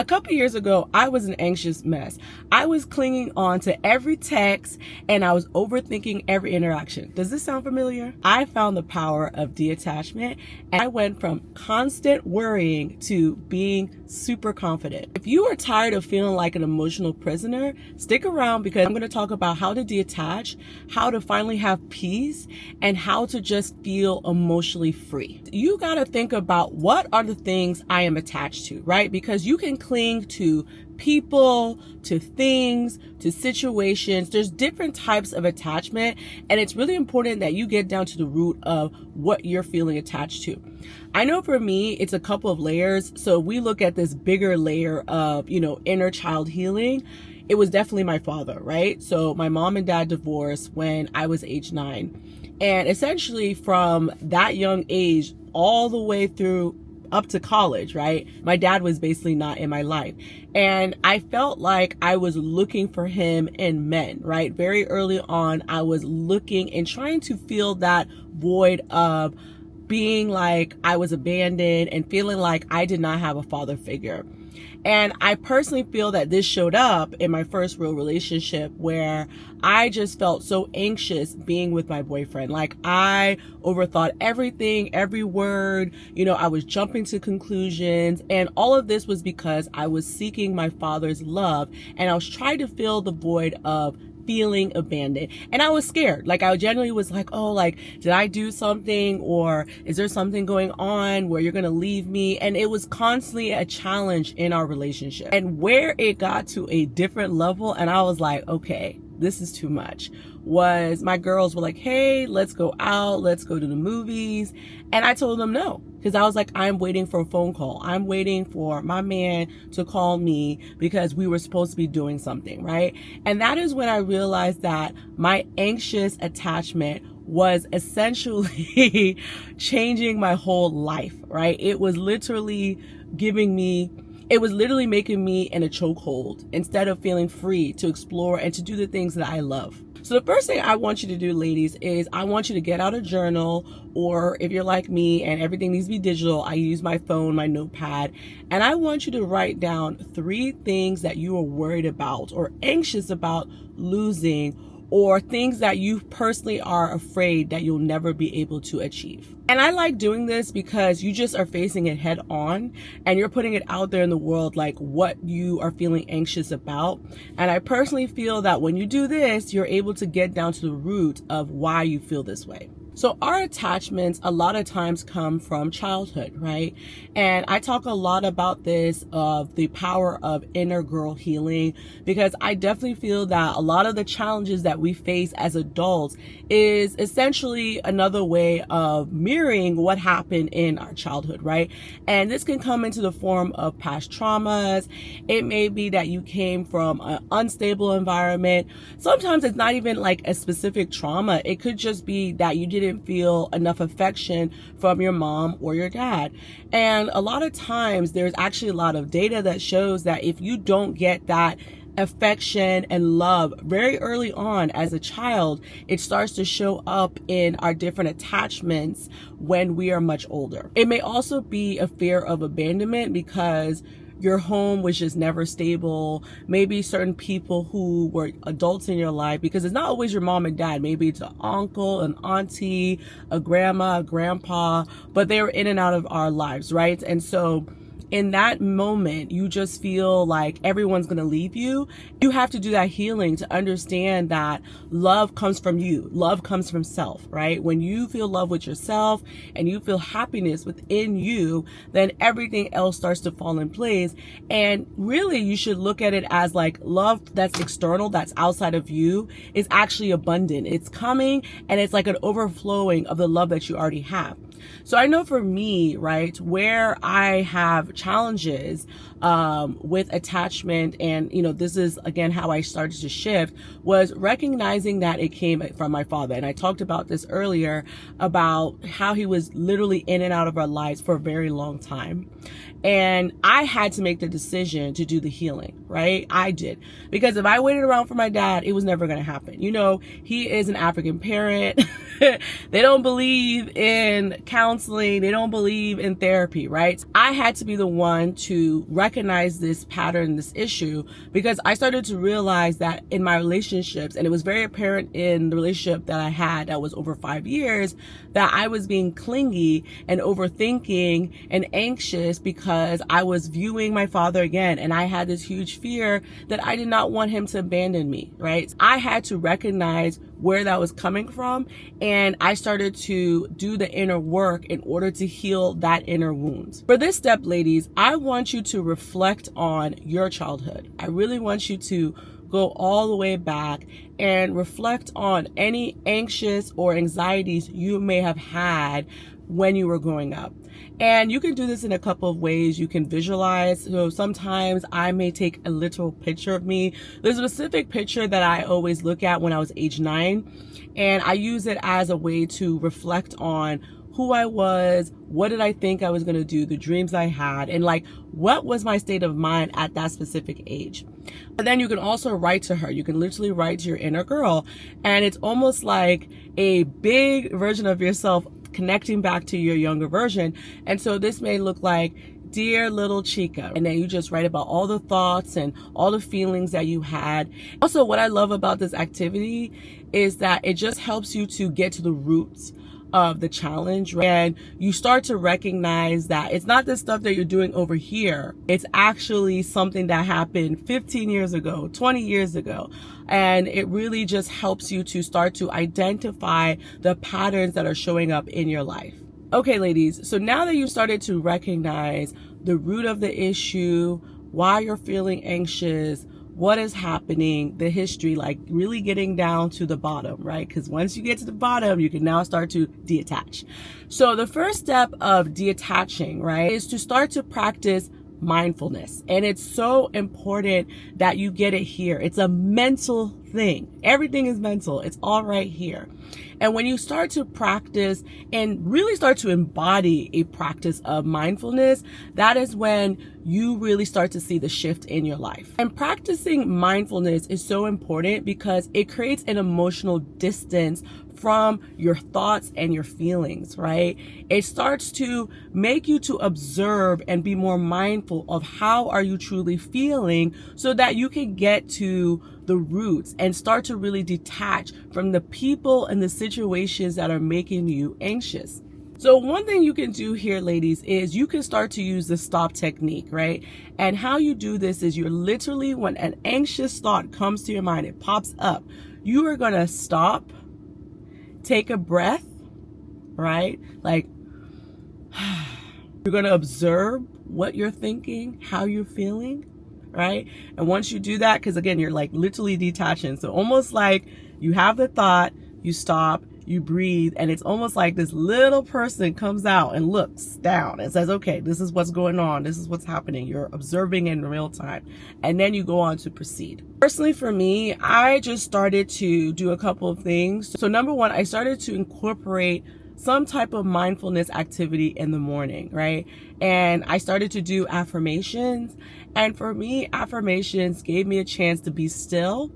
A couple years ago, I was an anxious mess. I was clinging on to every text and I was overthinking every interaction. Does this sound familiar? I found the power of detachment and I went from constant worrying to being super confident. If you are tired of feeling like an emotional prisoner, stick around because I'm going to talk about how to detach, how to finally have peace, and how to just feel emotionally free. You got to think about what are the things I am attached to, right? Because you can cling to people, to things, to situations. There's different types of attachment, and it's really important that you get down to the root of what you're feeling attached to. I know for me, it's a couple of layers. So we look at this bigger layer of, inner child healing. It was definitely my father, right? So my mom and dad divorced when I was age 9. And essentially from that young age all the way through up to college, right? My dad was basically not in my life. And I felt like I was looking for him in men, right? Very early on, I was looking and trying to fill that void of being like I was abandoned and feeling like I did not have a father figure. And I personally feel that this showed up in my first real relationship where I just felt so anxious being with my boyfriend. Like I overthought everything, every word, I was jumping to conclusions. And all of this was because I was seeking my father's love and I was trying to fill the void of feeling abandoned. And I was scared. Like I genuinely was like, oh, like, did I do something? Or is there something going on where you're going to leave me? And it was constantly a challenge in our relationship. And where it got to a different level, and I was like, okay, this is too much, was my girls were like, hey, let's go out, let's go to the movies. And I told them no, because I was like, I'm waiting for a phone call. I'm waiting for my man to call me because we were supposed to be doing something, right? And that is when I realized that my anxious attachment was essentially changing my whole life, right? It was literally making me in a chokehold instead of feeling free to explore and to do the things that I love. So the first thing I want you to do, ladies, is I want you to get out a journal, or if you're like me and everything needs to be digital, I use my phone, my notepad, and I want you to write down 3 things that you are worried about or anxious about losing, or things that you personally are afraid that you'll never be able to achieve. And I like doing this because you just are facing it head on and you're putting it out there in the world, like what you are feeling anxious about. And I personally feel that when you do this, you're able to get down to the root of why you feel this way. So our attachments a lot of times come from childhood, right? And I talk a lot about this, of the power of inner girl healing, because I definitely feel that a lot of the challenges that we face as adults is essentially another way of mirroring what happened in our childhood, right? And this can come into the form of past traumas. It may be that you came from an unstable environment. Sometimes it's not even like a specific trauma. It could just be that you didn't feel enough affection from your mom or your dad. And a lot of times there's actually a lot of data that shows that if you don't get that affection and love very early on as a child, it starts to show up in our different attachments when we are much older. It may also be a fear of abandonment because your home was just never stable. Maybe certain people who were adults in your life, because it's not always your mom and dad. Maybe it's an uncle, an auntie, a grandma, a grandpa, but they were in and out of our lives, right? And so in that moment, you just feel like everyone's going to leave you. You have to do that healing to understand that love comes from you. Love comes from self, right? When you feel love with yourself and you feel happiness within you, then everything else starts to fall in place. And really, you should look at it as like love that's external, that's outside of you, is actually abundant. It's coming and it's like an overflowing of the love that you already have. So I know for me, right, where I have challenges with attachment, and this is again how I started to shift, was recognizing that it came from my father. And I talked about this earlier about how he was literally in and out of our lives for a very long time. And I had to make the decision to do the healing, right? I did. Because if I waited around for my dad, it was never going to happen. He is an African parent. They don't believe in counseling. They don't believe in therapy, right? I had to be the one to recognize this pattern, this issue, because I started to realize that in my relationships, and it was very apparent in the relationship that I had that was over 5 years, that I was being clingy and overthinking and anxious because I was viewing my father again. And I had this huge fear that I did not want him to abandon me, right? I had to recognize where that was coming from. And I started to do the inner work in order to heal that inner wound. For this step, ladies, I want you to reflect on your childhood. I really want you to go all the way back and reflect on any anxious or anxieties you may have had when you were growing up. And you can do this in a couple of ways. You can visualize. So sometimes I may take a literal picture of me. There's a specific picture that I always look at when I was age 9, and I use it as a way to reflect on who I was, what did I think I was going to do, the dreams I had, and like what was my state of mind at that specific age. But then you can also write to her. You can literally write to your inner girl, and it's almost like a big version of yourself connecting back to your younger version. And so this may look like, dear little Chica, and then you just write about all the thoughts and all the feelings that you had. Also, what I love about this activity is that it just helps you to get to the roots of the challenge, and you start to recognize that it's not the stuff that you're doing over here. It's actually something that happened 15 years ago, 20 years ago. And it really just helps you to start to identify the patterns that are showing up in your life. Okay, ladies, so now that you started to recognize the root of the issue, why you're feeling anxious, what is happening, the history, like really getting down to the bottom, right? Because once you get to the bottom, you can now start to detach. So the first step of detaching, right, is to start to practice mindfulness. And it's so important that you get it here. It's a mental thing. Everything is mental. It's all right here. And when you start to practice and really start to embody a practice of mindfulness, that is when you really start to see the shift in your life. And practicing mindfulness is so important because it creates an emotional distance from your thoughts and your feelings, right? It starts to make you to observe and be more mindful of how are you truly feeling so that you can get to the roots and start to really detach from the people and the situations that are making you anxious. So one thing you can do here, ladies, is you can start to use the stop technique, right? And how you do this is you're literally, when an anxious thought comes to your mind, it pops up, you are going to stop, take a breath, right? Like, you're going to observe what you're thinking, how you're feeling, right? And once you do that, because again, you're like literally detaching. So almost like you have the thought, you stop, you breathe, and it's almost like this little person comes out and looks down and says, okay, this is what's going on. This is what's happening. You're observing in real time. And then you go on to proceed. Personally, for me, I just started to do a couple of things. So number one, I started to incorporate some type of mindfulness activity in the morning, right? And I started to do affirmations. And for me, affirmations gave me a chance to be still,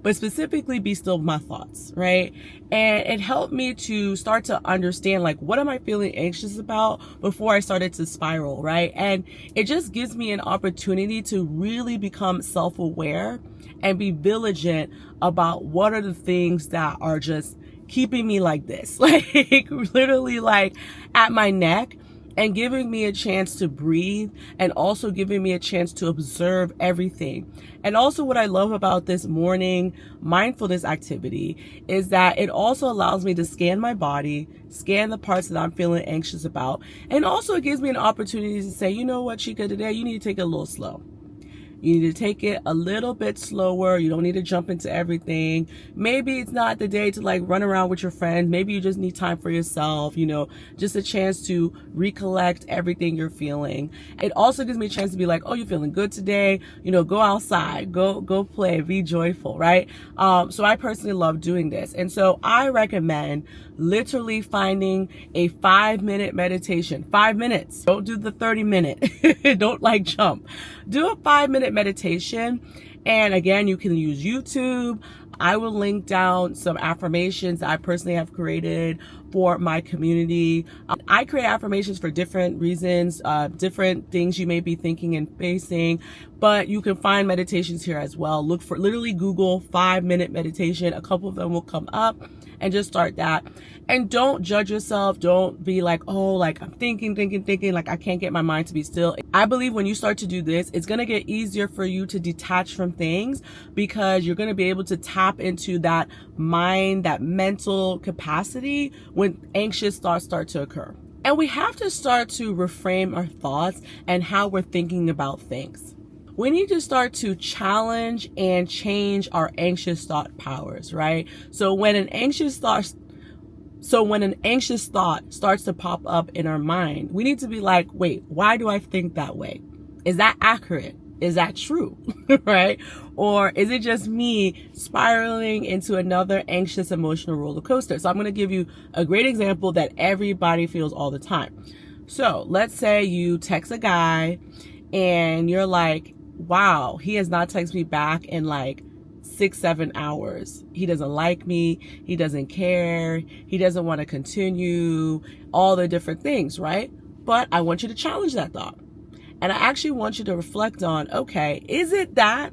but specifically be still with my thoughts, right? And it helped me to start to understand, like, what am I feeling anxious about before I started to spiral, right? And it just gives me an opportunity to really become self-aware and be vigilant about what are the things that are just keeping me like this, like literally like at my neck, and giving me a chance to breathe, and also giving me a chance to observe everything. And also what I love about this morning mindfulness activity is that it also allows me to scan my body, scan the parts that I'm feeling anxious about. And also it gives me an opportunity to say, you know what, Chica, today you need to take it a little slow. You need to take it a little bit slower. You don't need to jump into everything. Maybe it's not the day to like run around with your friends. Maybe you just need time for yourself, you know, just a chance to recollect everything you're feeling. It also gives me a chance to be like, oh, you're feeling good today. You know, go outside, go play, be joyful, right? So I personally love doing this. And so I recommend literally finding a 5-minute meditation. 5 minutes. Don't do the 30-minute. Don't like jump. Do a 5-minute meditation And again, you can use YouTube. I will link down some affirmations that I personally have created for my community. I create affirmations for different reasons, different things you may be thinking and facing, but you can find meditations here as well. Look for, literally Google 5-minute meditation. A couple of them will come up, and just start that. And don't judge yourself. Don't be like, oh, like I'm thinking, like I can't get my mind to be still. I believe when you start to do this, it's going to get easier for you to detach from things, because you're going to be able to tap into that mind, that mental capacity when anxious thoughts start to occur. And we have to start to reframe our thoughts and how we're thinking about things. We need to start to challenge and change our anxious thought powers, right? So when an anxious thought starts to pop up in our mind, we need to be like, wait, why do I think that way? Is that accurate? Is that true? Right? Or is it just me spiraling into another anxious emotional roller coaster? So I'm going to give you a great example that everybody feels all the time. So let's say you text a guy and you're like, wow, he has not texted me back in like 6-7 hours. He doesn't like me. He doesn't care. He doesn't want to continue, all the different things, right? But I want you to challenge that thought. And I actually want you to reflect on, okay, is it that?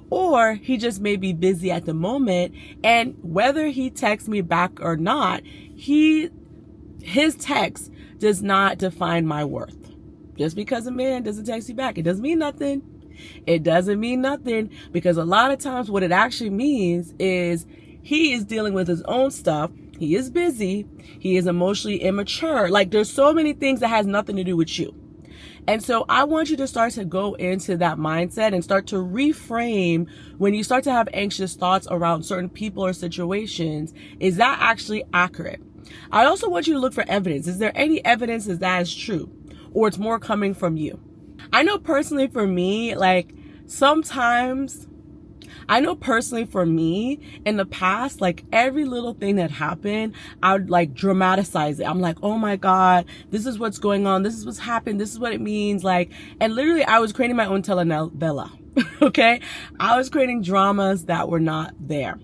Or he just may be busy at the moment, and whether he texts me back or not, his text does not define my worth. Just because a man doesn't text you back, it doesn't mean nothing. It doesn't mean nothing, because a lot of times what it actually means is he is dealing with his own stuff. He is busy. He is emotionally immature. Like, there's so many things that has nothing to do with you. And so I want you to start to go into that mindset and start to reframe when you start to have anxious thoughts around certain people or situations. Is that actually accurate? I also want you to look for evidence. Is there any evidence that is true, or it's more coming from you? I know personally for me, like sometimes, in the past, like every little thing that happened, I would like dramatize it. I'm like, oh my God, this is what's going on. This is what's happened. This is what it means. Like, and literally I was creating my own telenovela. Okay. I was creating dramas that were not there.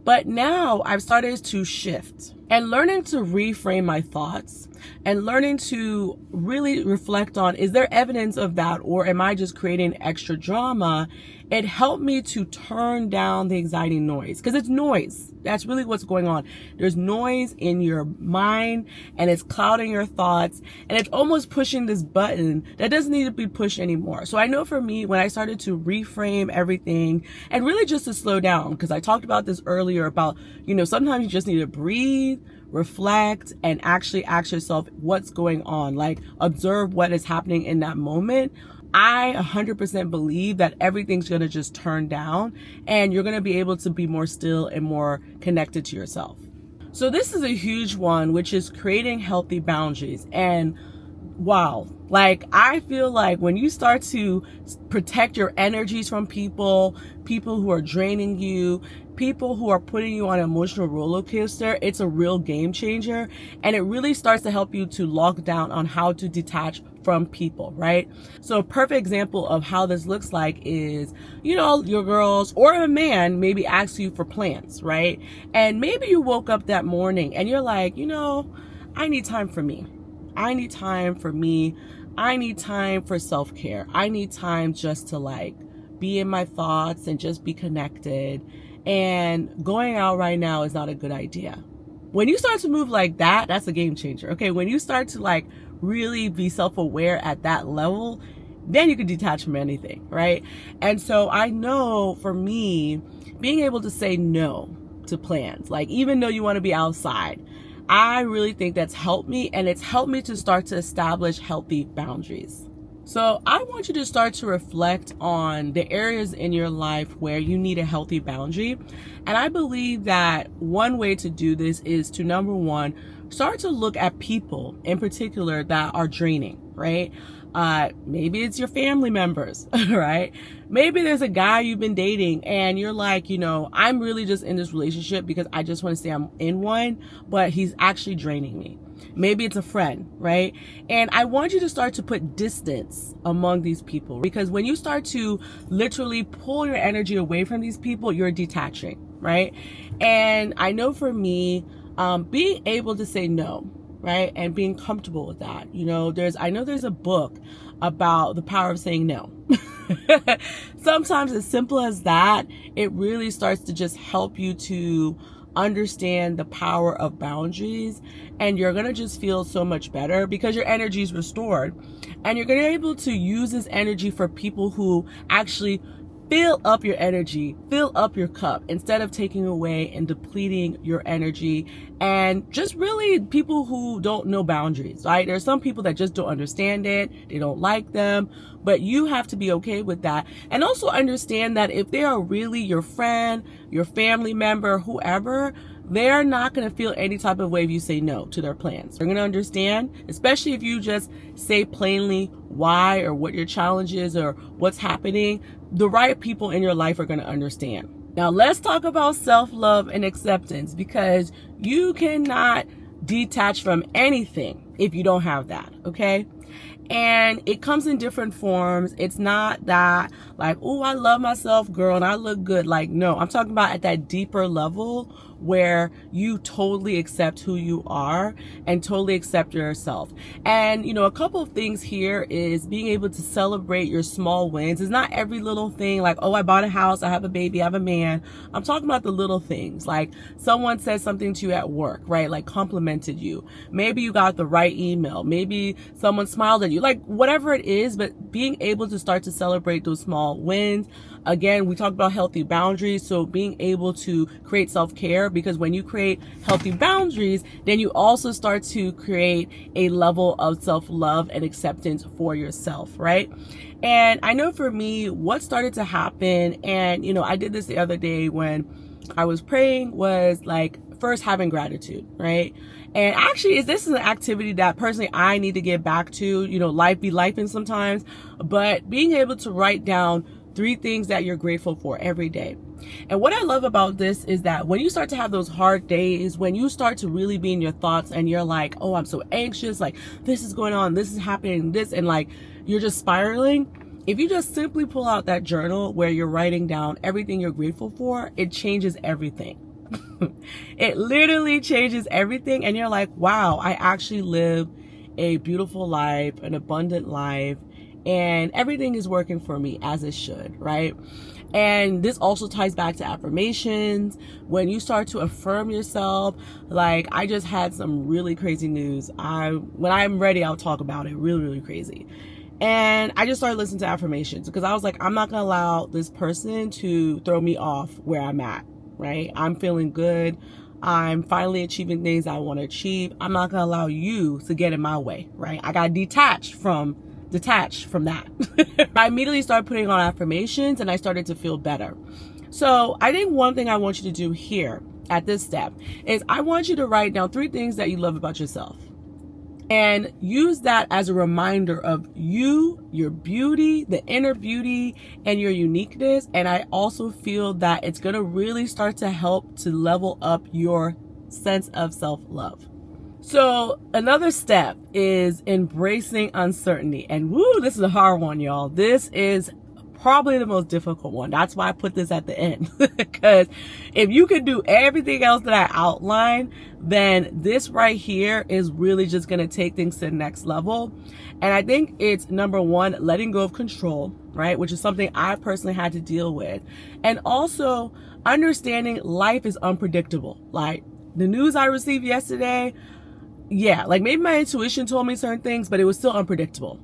But now I've started to shift and learning to reframe my thoughts and learning to really reflect on, is there evidence of that, or am I just creating extra drama? It helped me to turn down the anxiety noise, because it's noise. That's really what's going on. There's noise in your mind and it's clouding your thoughts, and it's almost pushing this button that doesn't need to be pushed anymore. So I know for me, when I started to reframe everything and really just to slow down, because I talked about this earlier about, sometimes you just need to breathe, reflect, and actually ask yourself what's going on. Like, observe what is happening in that moment. I 100% believe that everything's going to just turn down, and you're going to be able to be more still and more connected to yourself. So this is a huge one, which is creating healthy boundaries. And wow, like I feel like when you start to protect your energies from people who are draining you, people who are putting you on an emotional roller coaster, it's a real game changer. And it really starts to help you to lock down on how to detach from people, right? So a perfect example of how this looks like is, your girls or a man maybe asks you for plans, right? And maybe you woke up that morning and you're like, I need time for me. I need time for me. I need time for self-care. I need time just to like be in my thoughts and just be connected. And going out right now is not a good idea. When you start to move like that, that's a game changer. Okay. When you start to like really be self-aware at that level, then you can detach from anything, right? And so I know for me, being able to say no to plans, like even though you want to be outside, I really think that's helped me, and it's helped me to start to establish healthy boundaries. So I want you to start to reflect on the areas in your life where you need a healthy boundary. And I believe that one way to do this is to, number one, start to look at people in particular that are draining, right? Maybe it's your family members, right? Maybe there's a guy you've been dating and you're like, I'm really just in this relationship because I just want to say I'm in one, but he's actually draining me. Maybe it's a friend, right? And I want you to start to put distance among these people, because when you start to literally pull your energy away from these people, you're detaching, right? And I know for me, being able to say no, right, and being comfortable with that, I know there's a book about the power of saying no. Sometimes as simple as that, it really starts to just help you to understand the power of boundaries, and you're going to just feel so much better because your energy is restored, and you're going to be able to use this energy for people who actually fill up your energy, fill up your cup, instead of taking away and depleting your energy. And just really people who don't know boundaries, right? There are some people that just don't understand it. They don't like them, but you have to be okay with that. And also understand that if they are really your friend, your family member, whoever, they're not going to feel any type of way if you say no to their plans. They're going to understand, especially if you just say plainly why or what your challenge is or what's happening. The right people in your life are going to understand. Now, let's talk about self-love and acceptance, because you cannot detach from anything if you don't have that, okay? And it comes in different forms. It's not that like, oh, I love myself, girl, and I look good. Like, no, I'm talking about at that deeper level where you totally accept who you are and totally accept yourself. And, a couple of things here is being able to celebrate your small wins. It's not every little thing like, oh, I bought a house, I have a baby, I have a man. I'm talking about the little things, like someone said something to you at work, right? Like complimented you. Maybe you got the right email. Maybe someone smiled at you, like whatever it is, but being able to start to celebrate those small wins. Again, we talked about healthy boundaries. So being able to create self-care, because when you create healthy boundaries, then you also start to create a level of self-love and acceptance for yourself, right? And I know for me, what started to happen, and, I did this the other day when I was praying, was like first having gratitude, right? And actually, this is an activity that personally I need to get back to. Life be lifing sometimes, but being able to write down 3 things that you're grateful for every day. And what I love about this is that when you start to have those hard days, when you start to really be in your thoughts and you're like, oh, I'm so anxious, like this is going on, this is happening, this, and like you're just spiraling. If you just simply pull out that journal where you're writing down everything you're grateful for, it changes everything. It literally changes everything. And you're like, wow, I actually live a beautiful life, an abundant life, and everything is working for me as it should, right? And this also ties back to affirmations. When you start to affirm yourself, like I just had some really crazy news. When I'm ready, I'll talk about it. Really, really crazy. And I just started listening to affirmations because I was like, I'm not going to allow this person to throw me off where I'm at, right? I'm feeling good. I'm finally achieving things I want to achieve. I'm not going to allow you to get in my way, right? I got detached from that. I immediately started putting on affirmations and I started to feel better. So I think one thing I want you to do here at this step is I want you to write down 3 things that you love about yourself. And use that as a reminder of you, your beauty, the inner beauty, and your uniqueness. And I also feel that it's going to really start to help to level up your sense of self-love. So another step is embracing uncertainty. And woo, this is a hard one, y'all. This is probably the most difficult one. That's why I put this at the end. Because if you can do everything else that I outlined, then this right here is really just going to take things to the next level. And I think it's number 1, letting go of control, right? Which is something I personally had to deal with. And also understanding life is unpredictable. Like the news I received yesterday, yeah, like maybe my intuition told me certain things, but it was still unpredictable.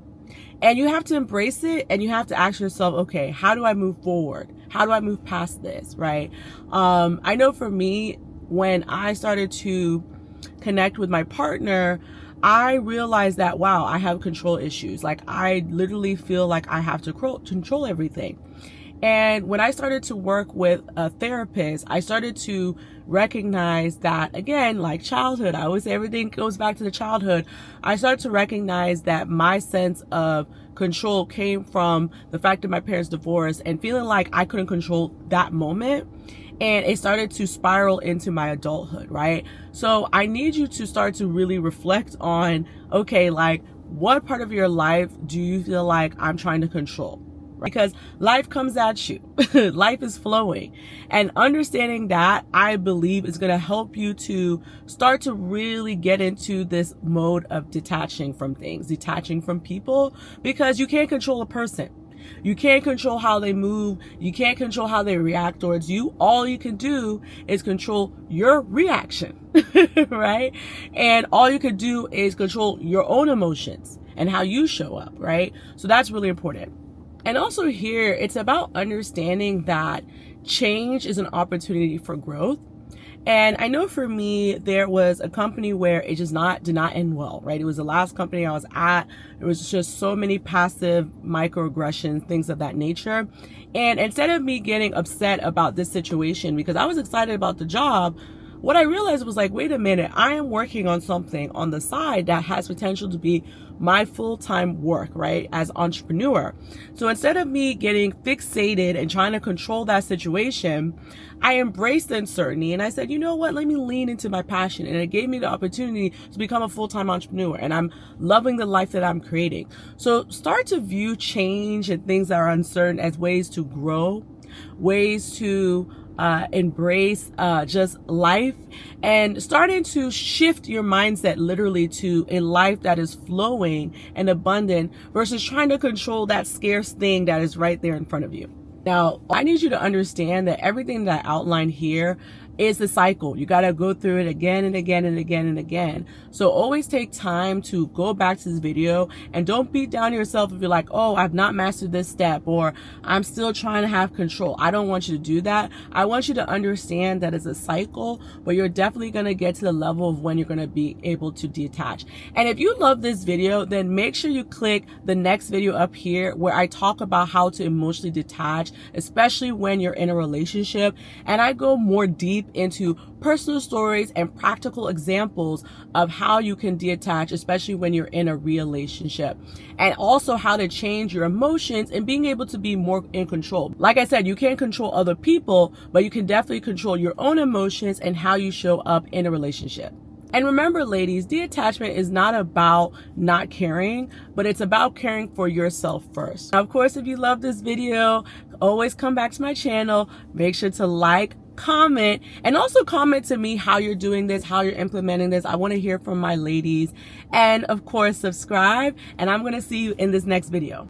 And you have to embrace it and you have to ask yourself, okay, how do I move forward? How do I move past this, right? I know for me, when I started to connect with my partner, I realized that, wow, I have control issues. Like I literally feel like I have to control everything. And when I started to work with a therapist, I started to recognize that, again, like childhood, I always say everything goes back to the childhood. I started to recognize that my sense of control came from the fact that my parents divorced and feeling like I couldn't control that moment. And it started to spiral into my adulthood, right? So I need you to start to really reflect on, okay, like what part of your life do you feel like I'm trying to control? Because life comes at you. Life is flowing. And understanding that, I believe, is going to help you to start to really get into this mode of detaching from things, detaching from people, because you can't control a person. You can't control how they move. You can't control how they react towards you. All you can do is control your reaction, right? And all you can do is control your own emotions and how you show up, right? So that's really important. And also here, it's about understanding that change is an opportunity for growth. And I know for me, there was a company where it just did not end well, right? It was the last company I was at. There was just so many passive microaggressions, things of that nature. And instead of me getting upset about this situation, because I was excited about the job, what I realized was like, wait a minute, I am working on something on the side that has potential to be my full-time work, right, as entrepreneur. So instead of me getting fixated and trying to control that situation, I embraced the uncertainty and I said, you know what, let me lean into my passion. And it gave me the opportunity to become a full-time entrepreneur, and I'm loving the life that I'm creating. So start to view change and things that are uncertain as ways to grow, ways to embrace just life, and starting to shift your mindset literally to a life that is flowing and abundant versus trying to control that scarce thing that is right there in front of you. Now, I need you to understand that everything that I outlined here is the cycle. You got to go through it again and again and again and again. So always take time to go back to this video and don't beat down yourself if you're like, oh, I've not mastered this step, or I'm still trying to have control. I don't want you to do that. I want you to understand that it's a cycle, but you're definitely going to get to the level of when you're going to be able to detach. And if you love this video, then make sure you click the next video up here where I talk about how to emotionally detach, especially when you're in a relationship. And I go more deep into personal stories and practical examples of how you can detach, especially when you're in a relationship, and also how to change your emotions and being able to be more in control. Like I said, you can't control other people, but you can definitely control your own emotions and how you show up in a relationship. And remember, ladies, detachment is not about not caring, but it's about caring for yourself first. Now, of course, if you love this video, always come back to my channel. Make sure to like, comment, and also comment to me how you're doing this, how you're implementing this. I want to hear from my ladies. And of course, subscribe, and I'm going to see you in this next video.